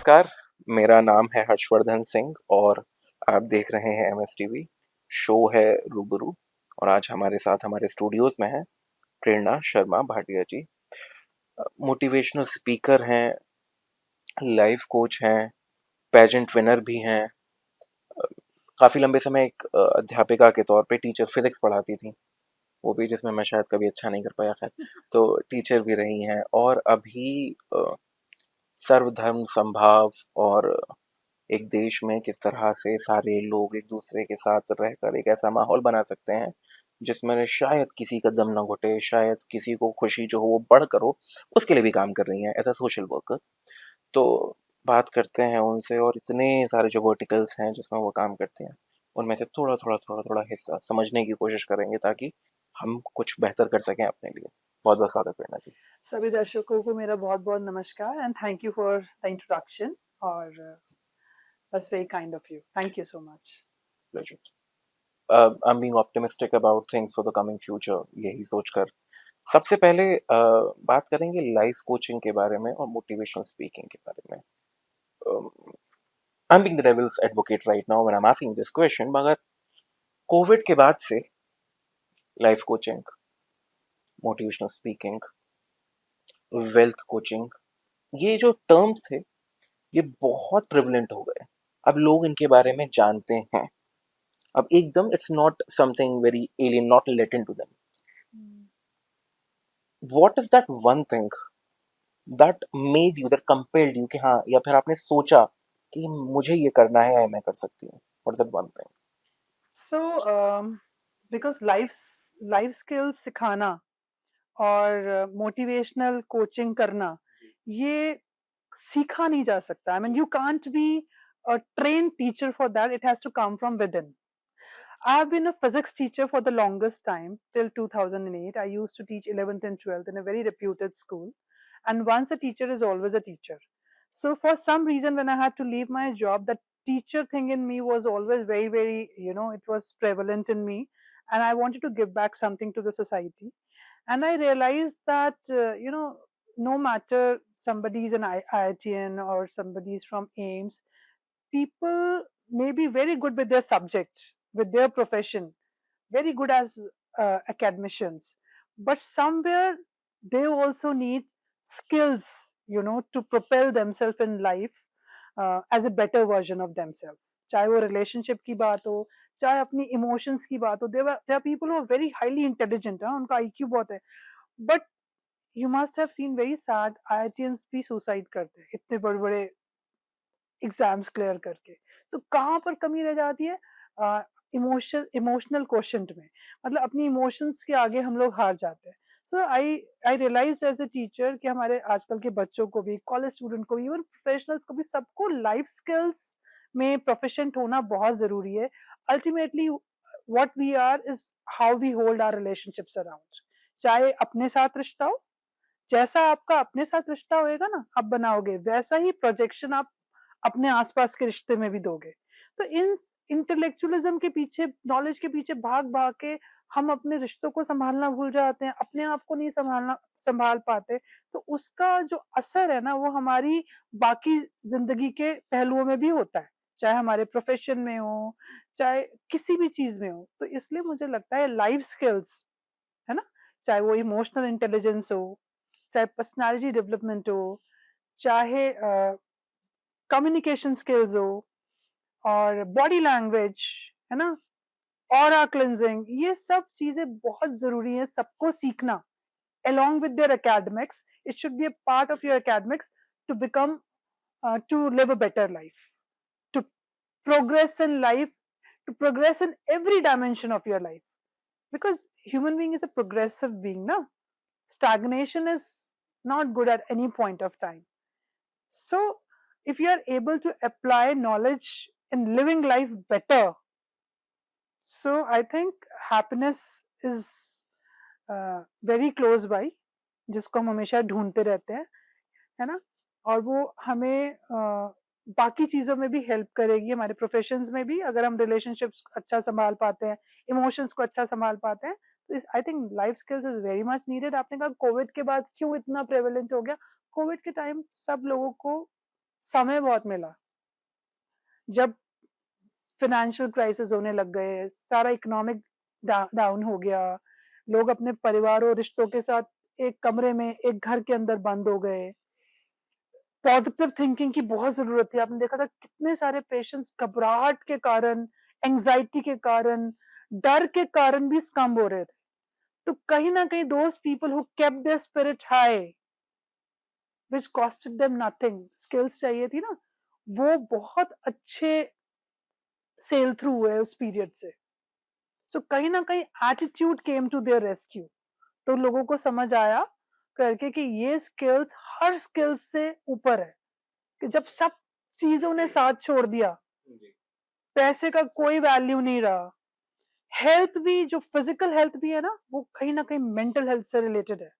नमस्कार, मेरा नाम है हर्षवर्धन सिंह और आप देख रहे हैं एमएस टीवी। शो है रूबरू और आज हमारे साथ हमारे स्टूडियोज़ में हैं प्रेरणा शर्मा भाटिया जी। मोटिवेशनल स्पीकर हैं, लाइफ कोच हैं, पेजेंट विनर भी हैं। काफ़ी लंबे समय एक अध्यापिका के तौर पे टीचर फिज़िक्स पढ़ाती थीं, वो भी जिसमें मैं शायद कभी अच्छा नहीं कर पाया खैर। तो टीचर भी रही हैं और अभी सर्वधर्म समभाव और एक देश में किस तरह से सारे लोग एक दूसरे के साथ रहकर एक ऐसा माहौल बना सकते हैं जिसमें शायद किसी का दम ना घुटे, शायद किसी को खुशी जो हो वो बढ़कर हो, उसके लिए भी काम कर रही हैं एज अ सोशल वर्कर। तो बात करते हैं उनसे और इतने सारे जो वर्टिकल्स हैं जिसमें वो काम करती हैं, उनमें से थोड़ा हिस्सा समझने की कोशिश करेंगे ताकि हम कुछ बेहतर कर सकें अपने लिए। बहुत बहुत स्वागत प्रेरणा जी। सभी दर्शकों को मेरा बहुत बहुत नमस्कार and thank you for the introduction और that's very kind of you, thank you so much. I am being optimistic about things for the coming future, यही सोचकर सबसे पहले बात करेंगे लाइफ कोचिंग के बारे में और मोटिवेशनल स्पीकिंग के बारे में। आई am being the devil's advocate right now when I am asking this question, मगर कोविड के बाद से life coaching, motivational speaking, wealth coaching, ये जो टर्म्स थे ये बहुत प्रिवलेंट हो गए। अब लोग इनके बारे में जानते हैं। अब एकदम it's not something very alien, not latent to them. What is that one thing that made you, that compelled you कि हाँ, या फिर आपने सोचा कि मुझे ये करना है या मैं कर सकती हूँ? What is that one thing? So because life skills सिखाना और मोटिवेशनल कोचिंग करना ये सीखा नहीं जा सकता। I mean you can't be a train teacher for that, it has to come from within. I've been a physics teacher for the longest time, till 2008. I used to teach 11th and 12th in a very reputed school. And once a teacher is always a teacher. So, for some reason, when I had to leave my job, the teacher thing in me was always very, very, it was prevalent in me. And I wanted to give back something to the society. And I realized that, no matter somebody's an IITian or somebody's from AIMS, people may be very good with their subject, with their profession, very good as academicians, but somewhere they also need skills, to propel themselves in life as a better version of themselves. चाहे वो relationship की बात हो, चाहे अपनी emotions की बात हो, there are people who are very highly intelligent, उनका आईक्यू बहुत है, but you must have seen very sad IITians भी सुसाइड करते हैं इतने बड़े बड़े एग्जाम्स क्लियर करके। तो कहाँ पर कमी रह जाती है? इमोशनल क्वोशंट में, मतलब अपनी इमोशंस के आगे हम लोग हार जाते हैं। सो आई आई रियलाइज एज ए टीचर कि हमारे आजकल के बच्चों को भी, कॉलेज स्टूडेंट को भी, इवन प्रोफेशनल्स को भी, सबको लाइफ स्किल्स में प्रोफिशिएंट होना बहुत जरूरी है। Ultimately what we are is how we hold our relationships around. चाहे अपने साथ रिश्ता हो, जैसा आपका अपने साथ रिश्ता होएगा ना आप बनाओगे, वैसा ही प्रोजेक्शन आप अपने आसपास के रिश्ते में भी दोगे। तो इन इंटेलेक्चुअलिज्म के पीछे, नॉलेज के पीछे भाग-भाग के हम अपने रिश्तों को सँभालना भूल जाते हैं, अपने आप को नहीं सँभाल पाते। तो उसका जो असर है ना वो हमारी बाकी ज़िंदगी के पहलुओं में भी होता है, चाहे हमारे प्रोफ़ेशन में हो, चाहे किसी भी चीज़ में हो। तो इसलिए मुझे लगता है लाइफ़ स्किल्स, है ना? चाहे वो इमोशनल इंटेलिजेंस हो, चाहे पर्सनैलिटी डेवलपमेंट हो, चाहे कम्युनिकेशन स्किल्स हो और बॉडी लैंग्वेज, है ना? ऑरा क्लींजिंग, ये सब चीजें बहुत जरूरी है सबको सीखना। along with their academics, it should be a part of your academics to become to live a better life, to progress in life, to progress in every dimension of your life, because human being is a progressive being, na? Stagnation is not good at any point of time. So, if you are able to apply knowledge in living life better, so I think happiness is very close by, जिसको हम हमेशा ढूंढते रहते हैं, है ना? और वो हमें बाकी चीज़ों में भी हेल्प करेगी, हमारे प्रोफेशंस में भी, अगर हम रिलेशनशिप्स अच्छा संभाल पाते हैं, इमोशंस को अच्छा संभाल पाते हैं। तो I think life skills is very much needed. आपने कहा कोविड के बाद क्यों इतना प्रेवलेंट हो गया? कोविड के टाइम सब लोगों को समय बहुत मिला। जब फाइनेंशियल क्राइसिस होने लग गए, सारा इकोनॉमिक डाउन हो गया, लोग अपने परिवार और रिश्तों के साथ एक कमरे में, एक घर के अंदर बंद हो गए। पॉजिटिव थिंकिंग की बहुत ज़रूरत थी। आपने देखा था कितने सारे पेशेंट्स घबराहट के कारण, एंग्ज़ायटी के कारण, डर के कारण भी स्कम्ब हो रहे थे। तो कहीं न कहीं those people who kept their spirit high which costed them nothing, skills चाहिए थी ना, वो बहुत अच्छे सेल थ्रू हुए उस पीरियड से। सो कहीं न कहीं attitude came to their rescue. तो लोगों को समझ आया करके कि ये स्किल्स हर स्किल्स से ऊपर है, कि जब सब चीज़ों ने साथ छोड़ दिया, पैसे का कोई वैल्यू नहीं रहा। हेल्थ भी, जो फिज़िकल हेल्थ भी है ना, वो कहीं न कहीं मेंटल हेल्थ से रिलेटेड है।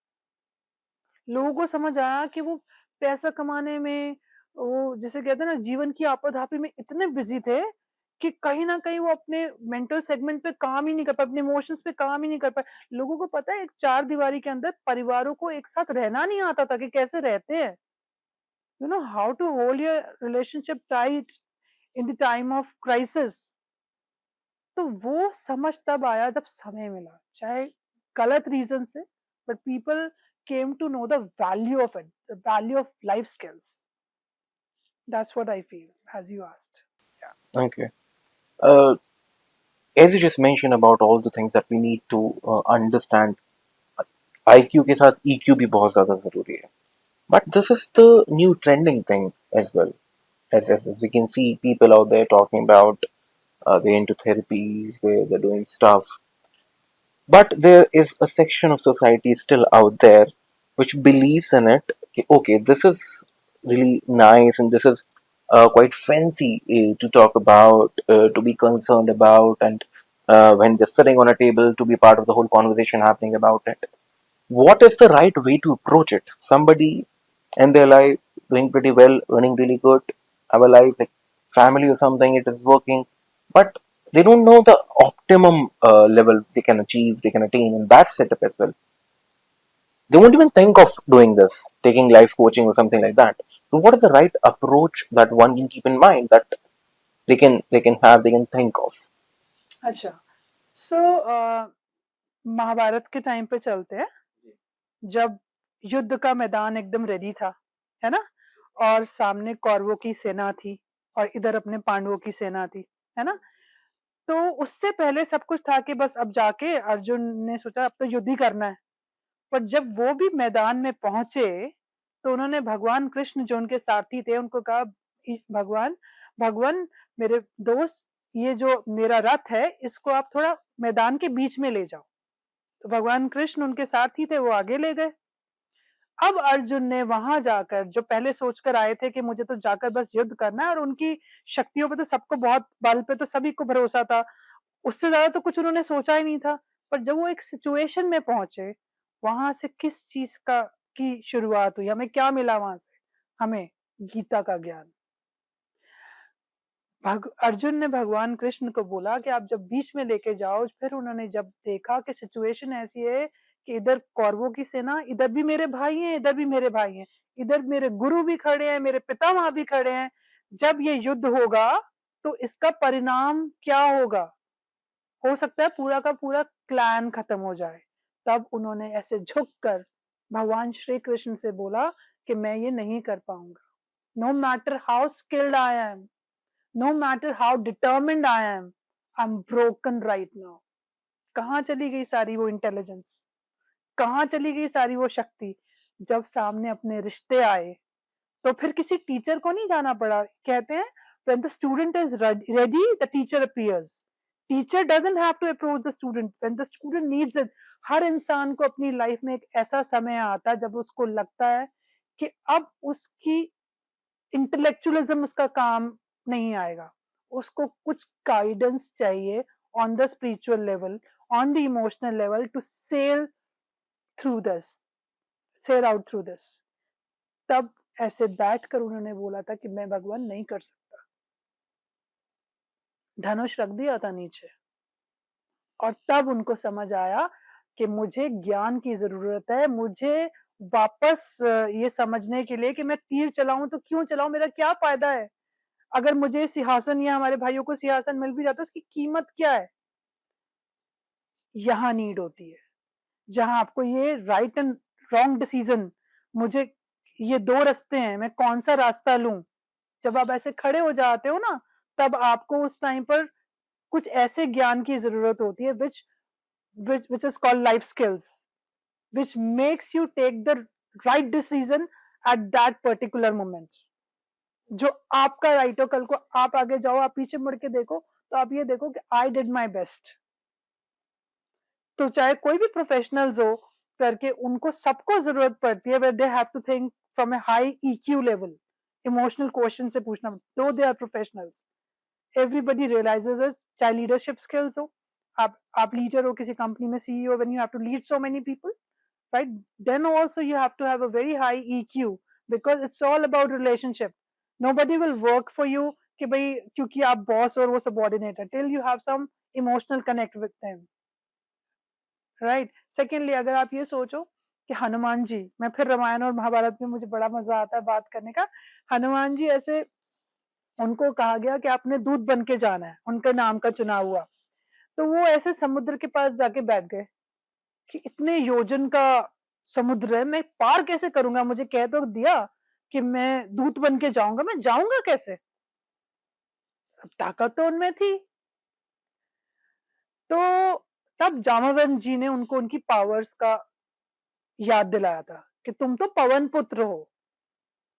लोगों को समझ आया कि वो पैसा कमाने में, वो जिसे कहते हैं ना, जीवन की आपाधापी में इतने बिज़ी थे कि कहीं न कहीं वो अपने मेंटल सेगमेंट पे काम ही नहीं कर पाए, अपने इमोशंस पे काम ही नहीं कर पाए। लोगों को पता है, एक चार दीवारी के अंदर परिवारों को एक साथ रहना नहीं आता था कि कैसे रहते हैं। You know how to hold your relationship tight in the time of crisis. तो वो समझ तब आया जब समय मिला, चाहे गलत रीज़न से, but people came to know the value of it, the value of life skills. That's what I feel, as you asked. Yeah. Okay. Uh, as you just mentioned about all the things that we need to understand, IQ के साथ EQ भी बहुत ज़्यादा ज़रूरी है. But this is the new trending thing as well. As we can see people out there talking about they're into therapies, they're doing stuff. But there is a section of society still out there which believes in it. Okay, this is really nice and this is quite fancy to talk about, to be concerned about, and when they're sitting on a table to be part of the whole conversation happening about it. What is the right way to approach it? Somebody in their life doing pretty well, earning really good, have a life like family or something, it is working, but they don't know the optimum level they can achieve, they can attain in that setup as well. They won't even think of doing this, taking life coaching or something like that. So, what is the right approach that one can keep in mind that they can think of? अच्छा, सो महाभारत के time पे चलते हैं, जब युद्ध का मैदान एकदम रेडी था, है ना? और सामने कौरवों की सेना थी और इधर अपने पांडवों की सेना थी, है ना? तो उससे पहले सब कुछ था कि बस अब जाके अर्जुन ने सोचा अब तो युद्ध ही करना है। पर जब वो भी मैदान में पहुँचे, तो उन्होंने भगवान कृष्ण जो उनके सारथी थे, उनको कहा भगवान, भगवान मेरे दोस्त, ये जो मेरा रथ है, इसको आप थोड़ा मैदान के बीच में ले जाओ। तो भगवान कृष्ण उनके सारथी थे, वो आगे ले गए। अब अर्जुन ने वहां जाकर, जो पहले सोचकर आए थे कि मुझे तो जाकर बस युद्ध करना है, और उनकी शक्तियों पे तो सबको बहुत, बल पे तो सभी को भरोसा था, उससे ज़्यादा तो कुछ उन्होंने सोचा ही नहीं था। पर जब वो एक सिचुएशन में पहुँचे, वहाँ से किस चीज़ का की शुरुआत हुई, हमें क्या मिला वहाँ से? हमें गीता का ज्ञान। अर्जुन ने भगवान कृष्ण को बोला कि आप जब बीच में लेके जाओ, फिर उन्होंने जब देखा कि सिचुएशन ऐसी है कि इधर कौरवों की सेना, इधर भी मेरे भाई हैं, इधर भी मेरे भाई हैं, इधर मेरे गुरु भी खड़े हैं, मेरे पिता वहाँ भी खड़े हैं। जब ये युद्ध होगा, तो इसका परिणाम क्या होगा? हो सकता है पूरा का पूरा क्लैन खत्म हो जाए। तब उन्होंने ऐसे झुककर भगवान श्री कृष्ण से बोला कि मैं ये नहीं कर पाऊँगा। No matter how skilled I am, no matter how determined I am broken right now. कहाँ चली गई सारी वो इंटेलिजेंस? कहाँ चली गई सारी वो शक्ति? जब सामने अपने रिश्ते आए, तो फिर किसी टीचर को नहीं जाना पड़ा। कहते हैं when the student is ready, the teacher appears. Teacher doesn't have to approach the student when the student needs it. हर इंसान को अपनी लाइफ में एक ऐसा समय आता है जब उसको लगता है कि अब उसकी इंटेलेक्चुअलिज्म उसका काम नहीं आएगा। उसको कुछ गाइडेंस चाहिए on the spiritual level, on the emotional level, to sail through this, sail out through this. तब ऐसे बैठकर उन्होंने बोला था कि मैं भगवान नहीं कर सकता। धनुष रख दिया था नीचे, और तब उनको समझ आया कि मुझे ज्ञान की ज़रूरत है, मुझे वापस ये समझने के लिए कि मैं तीर चलाऊं तो क्यों चलाऊं, मेरा क्या फायदा है, अगर मुझे सिंहासन या हमारे भाइयों को सिंहासन मिल भी जाता है उसकी कीमत क्या है, यहाँ नीड होती है, जहां आपको ये राइट एंड रॉन्ग डिसीजन, मुझे ये दो रास्ते हैं, मैं कौन सा रास्ता लूं, जब आप ऐसे खड़े हो जाते हो ना, तब आपको उस टाइम पर कुछ ऐसे ज्ञान की जरूरत होती है which is called life skills, which makes you take the right decision at that particular moment. जो आपका राइट हो, कल को आप आगे जाओ, आप पीछे मुड़ के देखो तो आप ये देखो कि आई डिड माई बेस्ट। तो चाहे कोई भी प्रोफेशनल्स हो करके, उनको सबको जरूरत पड़ती है where they have to think from a high EQ level, emotional question से पूछना, though they are professionals, everybody realizes is, चाहे लीडरशिप स्किल्स हो, आप लीडर हो किसी कंपनी में, CEO, when you have to lead so many people, right, then also you have to have a very high EQ, because it's all about relationship. Nobody will work for you कि भाई क्योंकि आप boss और वो subordinate है, till you have some emotional connect with them, right? Secondly, अगर आप ये सोचो कि हनुमान जी, मैं फिर रामायण और महाभारत में मुझे बड़ा मजा आता है बात करने का, हनुमान जी ऐसे, उनको कहा गया कि आपने दूत बन के जाना है, उनके नाम का चुनाव हुआ, तो वो ऐसे समुद्र के पास जाके बैठ गए कि इतने योजन का समुद्र है, मैं पार कैसे करूंगा, मुझे कह तो दिया कि मैं दूत बन के जाऊंगा, मैं जाऊंगा कैसे, अब ताकत तो उनमें थी। तो तब जामवंत जी ने उनको उनकी पावर्स का याद दिलाया था कि तुम तो पवन पुत्र हो,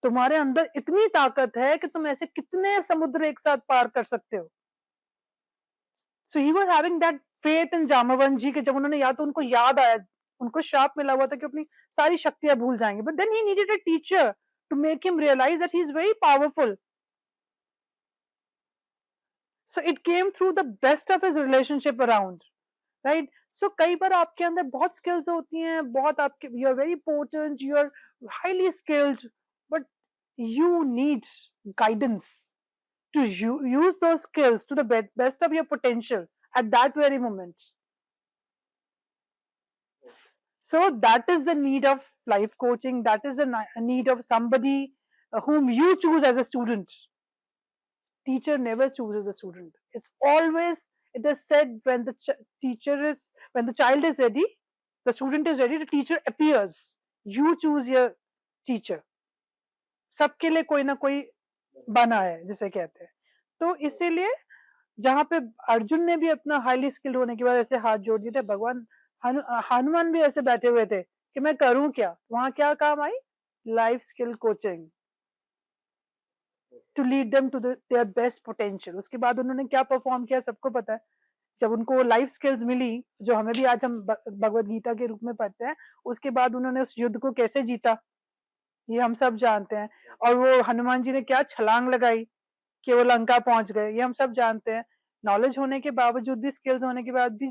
तुम्हारे अंदर इतनी ताकत है कि तुम ऐसे कितने समुद्र एक साथ पार कर सकते हो। So he was having that faith in Jamwant ji कि जब उन्होंने, या तो उनको याद आया, उनको शाप मिला हुआ था कि अपनी सारी शक्तियां भूल जाएंगे, but then he needed a teacher to make him realise that he is very powerful. So it came through the best of his relationship around, right? So कई बार आपके अंदर बहुत स्किल्स होती हैं, बहुत आपके, you are very potent, you are highly skilled, but you need guidance to use those skills to the best of your potential at that very moment. So that is the need of life coaching, that is a need of somebody whom you choose as a student. Teacher never chooses a student, it's always, it is said, when the teacher is, when the child is ready, the student is ready, the teacher appears, you choose your teacher। सबके लिए कोई ना कोई बना है जिसे कहते हैं। तो इसीलिए जहाँ पे अर्जुन ने भी अपना हाईली स्किल्ड होने के बाद ऐसे हाथ जोड़ दिए थे, भगवान हनुमान भी ऐसे बैठे हुए थे कि मैं करूं क्या, वहां क्या काम आई, life skill coaching, to lead them to their best potential. उसके बाद उन्होंने क्या परफॉर्म किया सबको पता है, जब उनको लाइफ स्किल्स मिली, जो हमें भी आज हम भगवत गीता के रूप में पढ़ते हैं, उसके बाद उन्होंने उस युद्ध को कैसे जीता, ये हम सब जानते हैं। और वो हनुमान जी ने क्या छलांग लगाई कि वो लंका पहुंच गए, ये हम सब जानते हैं। नॉलेज होने के बावजूद भी, स्किल्स होने के बाद भी,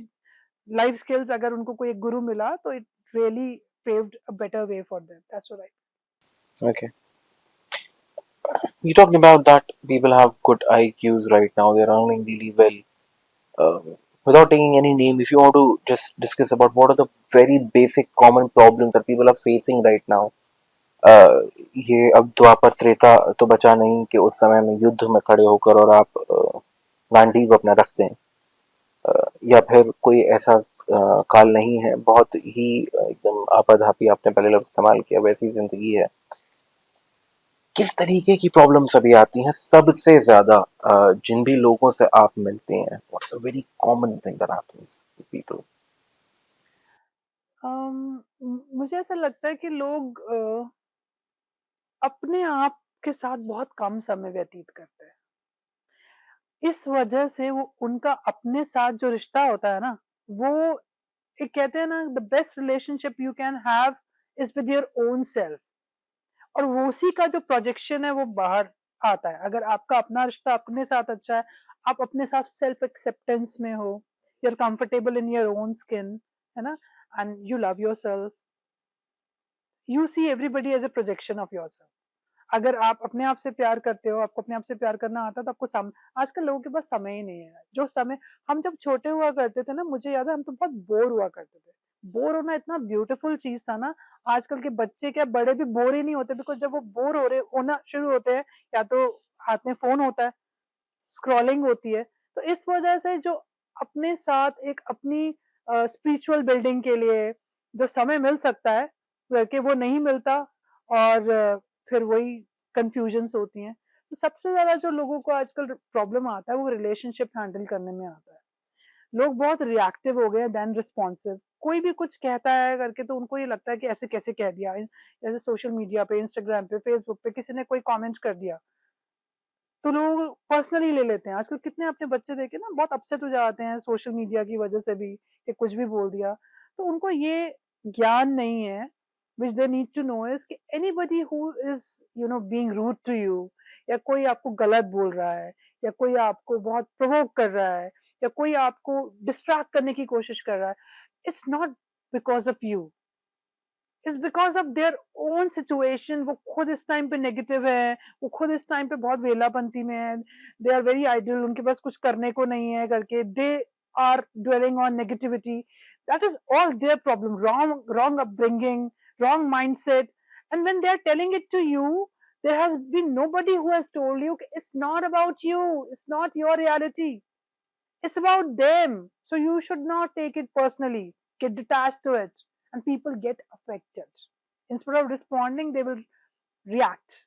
लाइफ स्किल्स अगर उनको कोई एक गुरु मिला तो it really paved a better way for them, that's right. Okay. You talking about that people have good IQs right now, they're earning really well. Without taking any name, if you want to just discuss about what are the very basic common problems that people are facing right now, ये अब द्वापर त्रेता तो बचा नहीं कि उस समय में युद्ध में खड़े होकर और आप गांडीव अपना रखते हैं, या फिर कोई ऐसा काल नहीं है, बहुत ही एकदम आपाधापी, आपने पहले लफ्ज इस्तेमाल किया, वैसी जिंदगी है। किस तरीके की प्रॉब्लम्स अभी आती हैं सबसे ज्यादा, जिन भी लोगों से आप मिलते हैं, what's a very common thing that happens with people? मुझे ऐसा लगता है कि लोग अपने आप के साथ बहुत कम समय व्यतीत करते हैं, इस वजह से वो उनका अपने साथ जो रिश्ता होता है ना, वो एक कहते हैं ना, the best relationship you can have is with your own self, और वो उसी का जो प्रोजेक्शन है वो बाहर आता है। अगर आपका अपना रिश्ता अपने साथ अच्छा है, आप अपने साथ सेल्फ एक्सेप्टेंस में हो, you are comfortable in your own skin, है ना, and you love yourself, you see everybody as a projection of yourself. अगर आप अपने आप से प्यार करते हो, आपको अपने आप से प्यार करना आता है, तो आपको आजकल लोगों के पास समय ही नहीं है। जो समय हम जब छोटे हुआ करते थे ना, मुझे याद है हम तो बहुत बोर हुआ करते थे, बोर होना इतना ब्यूटीफुल चीज़ था ना, आजकल के बच्चे क्या बड़े भी बोर ही नहीं होते, बिकॉज़ जब वो बोर हो रहे होना शुरू होते हैं, या तो हाथ में फ़ोन होता है, स्क्रॉलिंग होती है, तो इस वजह से जो अपने साथ एक अपनी स्पिरिचुअल बिल्डिंग के लिए जो समय मिल सकता है, करके वो नहीं मिलता, और फिर वही कन्फ्यूजन्स होती हैं। तो सबसे ज़्यादा जो लोगों को आजकल प्रॉब्लम आता है, वो रिलेशनशिप हैंडल करने में आता है। लोग बहुत रिएक्टिव हो गए हैं देन रिस्पॉन्सिव। कोई भी कुछ कहता है करके तो उनको ये लगता है कि ऐसे कैसे कह दिया। जैसे सोशल मीडिया पे, इंस्टाग्राम पे, फेसबुक पे किसी ने कोई कमेंट कर दिया, तो लोग पर्सनली ले लेते हैं। आजकल कितने अपने बच्चे देखे ना, बहुत अपसेट हो जाते हैं सोशल मीडिया की वजह से भी, कि कुछ भी बोल दिया। तो उनको ये ज्ञान नहीं है, which they need to know is कि anybody who is being rude to you, या कोई आपको गलत बोल रहा है, या कोई आपको बहुत प्रोवोक कर रहा है, या कोई आपको डिस्ट्रैक्ट करने की कोशिश कर रहा है, it's not because of you, it's because of their own situation. वो खुद इस टाइम पे नेगेटिव है, वो खुद इस टाइम पे बहुत वेलापंती में है, दे आर वेरी आइडल, उनके पास कुछ करने को नहीं है करके, they are dwelling on negativity. That is all their problem, wrong upbringing, wrong mindset. And when they are telling it to you, there has been nobody who has told you it's not about you, it's not your reality, it's about them. So you should not take it personally. Get detached to it, and people get affected. Instead of responding, they will react.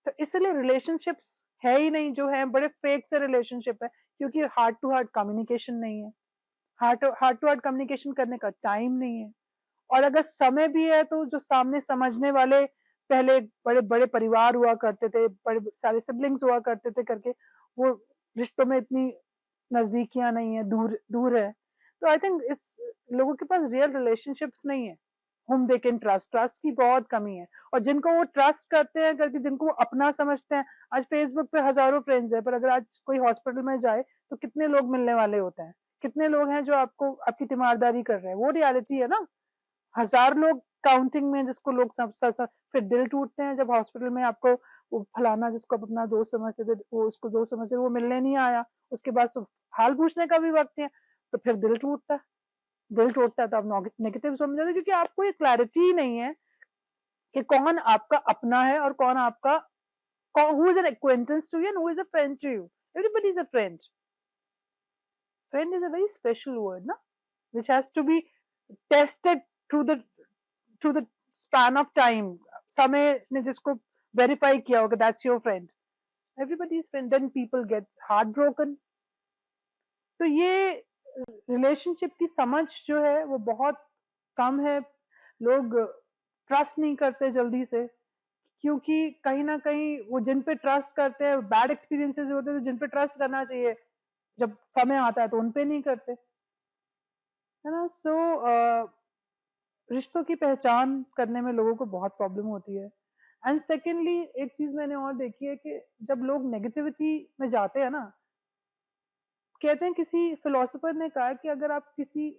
तो इसलिए relationships है ही नहीं, जो है बड़े fake से relationship है, क्योंकि हार्ट टू हार्ट कम्युनिकेशन नहीं है। हार्ट टू हार्ट कम्युनिकेशन करने का टाइम नहीं है। और अगर समय भी है, तो जो सामने समझने वाले, पहले बड़े बड़े परिवार हुआ करते थे, बड़े सारे सिबलिंग्स हुआ करते थे करके, वो रिश्तों में इतनी नजदीकियां नहीं है, दूर दूर है। तो आई थिंक इस लोगों के पास रियल रिलेशनशिप्स नहीं है, whom they can trust, trust की बहुत कमी है। और जिनको वो ट्रस्ट करते हैं करके, जिनको वो अपना समझते हैं, आज फेसबुक पे हजारों फ्रेंड्स है, पर अगर आज कोई हॉस्पिटल में जाए, तो कितने लोग मिलने वाले होते हैं, कितने लोग हैं जो आपको आपकी तीमारदारी कर रहे हैं, वो रियलिटी है ना। हजार लोग काउंटिंग में, जिसको लोग फिर दिल टूटते हैं जब हॉस्पिटल में आपको वो फलाना, जिसको आप अपना दोस्त समझते थे, वो उसको दोस्त समझते थे, वो मिलने नहीं आया, उसके बाद हाल पूछने का भी वक्त नहीं है, तो फिर दिल टूटता है। दिल टूटता है तो आप नेगेटिव समझ जाते, क्योंकि आपको ये क्लैरिटी ही नहीं है कि कौन आपका अपना है और कौन आपका, who is an acquaintance to you and who is a friend to you. Everybody is a friend. Friend is a very special word ना, which has to be tested through the span of time. समय ने जिसको verify किया होगा, that's your friend. Everybody's friend. Then people get heartbroken. तो ये relationship की समझ जो है वो बहुत कम है। लोग ट्रस्ट नहीं करते जल्दी से, क्योंकि कहीं ना कहीं वो जिन पे ट्रस्ट करते हैं, बैड एक्सपीरियंसेस होते हैं, तो जिन पे ट्रस्ट करना चाहिए जब समय आता है, तो उन पे नहीं करते, है ना। सो रिश्तों की पहचान करने में लोगों को बहुत प्रॉब्लम होती है। एंड सेकेंडली, एक चीज मैंने और देखी है कि जब लोग नेगेटिविटी में जाते हैं ना, कहते हैं, किसी फिलोसोफर ने कहा कि अगर आप किसी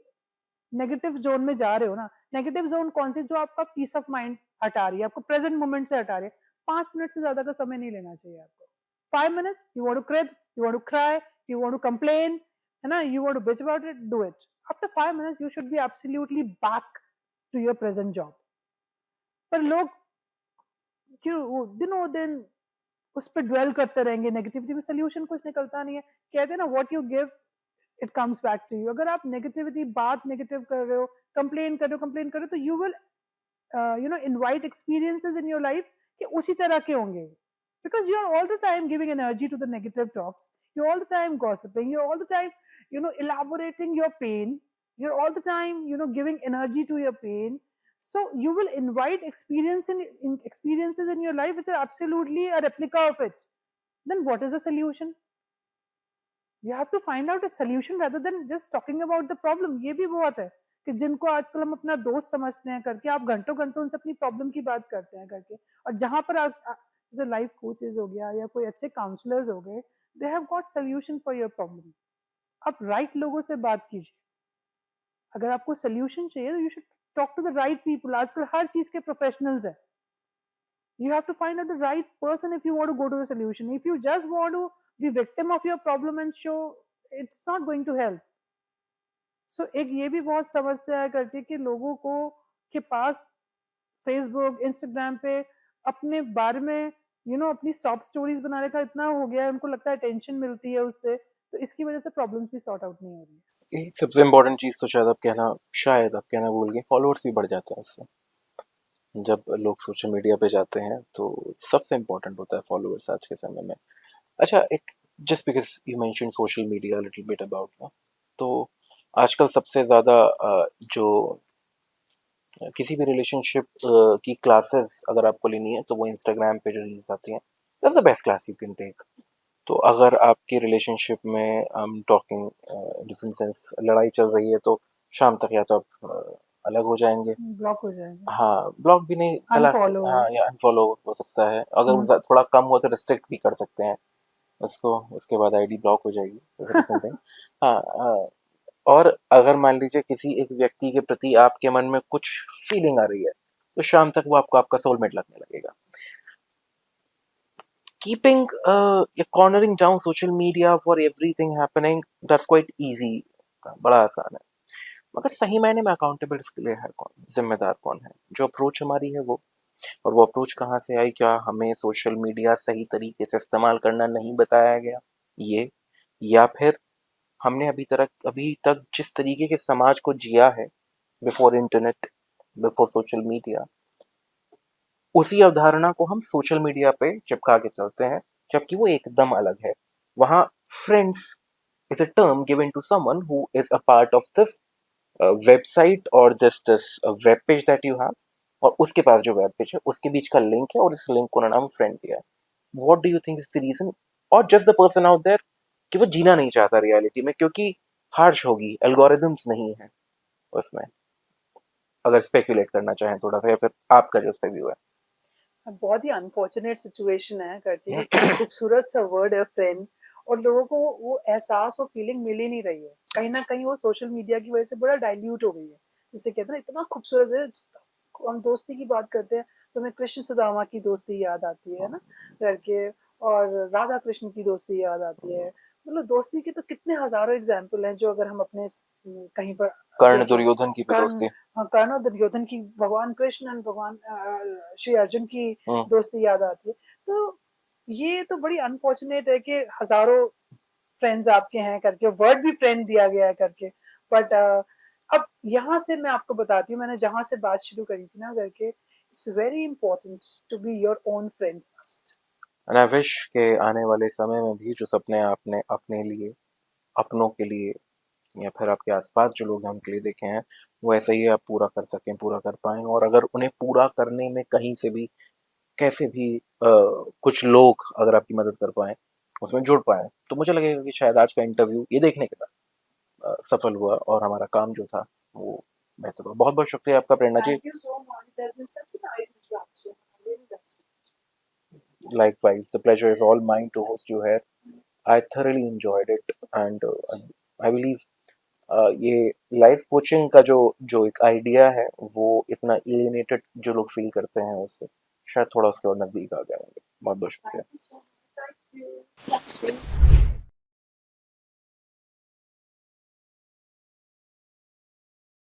नेगेटिव जोन में जा रहे हो ना, नेगेटिव जोन कौन सी, जो आपका पीस ऑफ माइंड हटा रही है, आपको प्रेजेंट मोमेंट से हटा रही है, 5 मिनट से ज्यादा का समय नहीं लेना चाहिए आपको। 5 minutes, you want to crib, you want to cry, you want to complain, है ना, you want to bitch about it, do it. After 5 minutes, you should be absolutely back to your present job. पर लोग क्यों दिनों दिन उस पर dwell करते रहेंगे, नेगेटिविटी में सोल्यूशन कुछ निकलता नहीं है। कहते हैं ना, what you give it comes back to you. अगर आप नेगेटिविटी, बात नेगेटिव कर रहे हो, कंप्लेन कर रहे हो, तो you will invite experiences in your life कि उसी तरह के होंगे, because you are all the time giving energy to the negative talks, you're all the time gossiping, you're all the time elaborating your pain, you're all the time giving energy to your pain. So you will invite experiences in your life which are absolutely a replica of it. Then what is the solution? You have to find out a solution rather than just talking about the problem. ये भी बहुत है कि जिनको आजकल हम अपना दोस्त समझते हैं करके, आप घंटों घंटों उनसे अपनी प्रॉब्लम की बात करते हैं करके, और जहां पर जैसे लाइफ कोचेज हो गया या कोई अच्छे काउंसलर्स हो गए, they have got solution for your problem. आप राइट लोगों से बात कीजिए। अगर आपको सोल्यूशन चाहिए, तो you should talk to the right people. आजकल हर चीज के प्रोफेशनल्स है। You have to find out the right person if you want to go to the solution. If you just want to be victim of your problem and show, it's not going to help. सो एक ये भी बहुत समस्या है करके कि लोगों को के पास फेसबुक, इंस्टाग्राम पे अपने बारे में अपनी सॉब स्टोरीज बनाने का इतना हो गया है, उनको लगता है टेंशन मिलती है उससे, तो इसकी वजह से प्रॉब्लम्स भी सॉर्ट आउट नहीं हो रही है। एक सबसे इम्पोर्टेंट चीज़ तो शायद आप कहना भूल गए, फॉलोअर्स भी बढ़ जाते हैं उससे। जब लोग सोशल मीडिया पे जाते हैं तो सबसे इम्पोर्टेंट होता है फॉलोअर्स आज के समय में। अच्छा, एक just because you mentioned social media little bit about ना, तो आजकल सबसे ज़्यादा जो किसी भी रिलेशनशिप की क्लासेस अगर आपको लेनी है तो वो इंस्टाग्राम पे जो रील्स आती हैं, that's the best class you can take. तो अगर आपकी रिलेशनशिप में टॉकिंग डिफरेंट सेंस लड़ाई चल रही है तो शाम तक या तो आप अलग हो जाएंगे। ब्लॉक हो जाएगा, हाँ, ब्लॉक भी नहीं, तलाक, अनफॉलो। हाँ, या अनफॉलो हो सकता है। अगर वो हम्म, थोड़ा कम हुआ तो रिस्ट्रिक्ट भी कर सकते हैं उसको, उसके बाद आईडी ब्लॉक हो जाएगी, डिफरेंट थिंग। हाँ, और अगर मान लीजिए किसी एक व्यक्ति के प्रति आपके मन में कुछ फीलिंग आ रही है तो शाम तक वो आपको आपका सोलमेट लगने लगेगा। कीपिंग या cornering down social media for everything happening, that's quite easy, बड़ा आसान है। मगर सही मायने में अकाउंटेबल इसके लिए है कौन, जिम्मेदार कौन है? जो अप्रोच हमारी है वो, और वो अप्रोच कहाँ से आई? क्या हमें सोशल मीडिया सही तरीके से इस्तेमाल करना नहीं बताया गया, ये, या फिर हमने अभी तक जिस तरीके के समाज को जिया है before internet, before social media, उसी अवधारणा को हम सोशल मीडिया पे चिपका के चलते हैं, जबकि वो एकदम अलग है। वहाँ friends is a term given to someone who is a part of this website और this web page that you have, और उसके पास जो वेब पेज है उसके बीच का लिंक है, और इस लिंक को उन्होंने हम फ्रेंड दिया है। What do you think is the reason, और just the person out there कि वो जीना नहीं चाहता रियलिटी में, क्योंकि हार्श होगी, एल्गोरिदम्स नहीं है उसमें। अगर स्पेकुलेट करना चाहें थोड़ा सा, या फिर आपका जो उस पे व्यू बहुत ही अनफॉर्चुनेट सिचुएशन है करके, है। इतना खूबसूरत सा वर्ड है फ्रेंड, और लोगों को वो एहसास और फीलिंग मिल ही नहीं रही है। कहीं ना कहीं वो सोशल मीडिया की वजह से बड़ा डाइल्यूट हो गई है। जिसे कहते हैं ना, इतना खूबसूरत है। हम दोस्ती की बात करते हैं तो हमें कृष्ण सुदामा की दोस्ती याद आती है ना करके, और राधा कृष्ण की दोस्ती याद आती है। मतलब दोस्ती के तो कितने हजारों एग्जाम्पल हैं, जो अगर हम अपने कहीं पर कर्ण देखें। दुर्योधन की भी कर्ण, दोस्ती। हाँ, कर्ण और दुर्योधन की, भगवान कृष्ण और भगवान श्री अर्जुन की हम्म। दोस्ती याद आती है। तो ये तो बड़ी अनफॉर्चुनेट है कि हजारों फ्रेंड्स आपके हैं करके, वर्ड भी फ्रेंड दिया गया है करके। बट अब यहाँ से मैं आपको बताती हूँ, मैंने जहां से बात शुरू करी थी ना करके, it's very important to be your own friend first. And I wish के आने वाले समय में भी जो सपने आपने अपने लिए, अपनों के लिए, या फिर आपके आसपास जो लोग हैं उनके लिए देखे हैं, वो ऐसे ही आप पूरा कर सकें, पूरा कर पाएं। और अगर उन्हें पूरा करने में कहीं से भी, कैसे भी कुछ लोग अगर आपकी मदद कर पाएं, उसमें जुड़ पाएं, तो मुझे लगेगा कि शायद आज का इंटरव्यू ये देखने के बाद सफल हुआ और हमारा काम जो था वो बेहतर हुआ। बहुत बहुत शुक्रिया आपका, Prerna ji. Thank you so much, that been such a nice interaction, really that's. Likewise, the pleasure is all mine to host you here. I thoroughly enjoyed it, and I believe ये लाइफ कोचिंग का जो जो एक idea है वो इतना alienated जो लोग फील करते हैं उससे शायद थोड़ा उसके और नज़दीक आ गए होंगे। बहुत बहुत शुक्रिया। Thank you so much, thank you.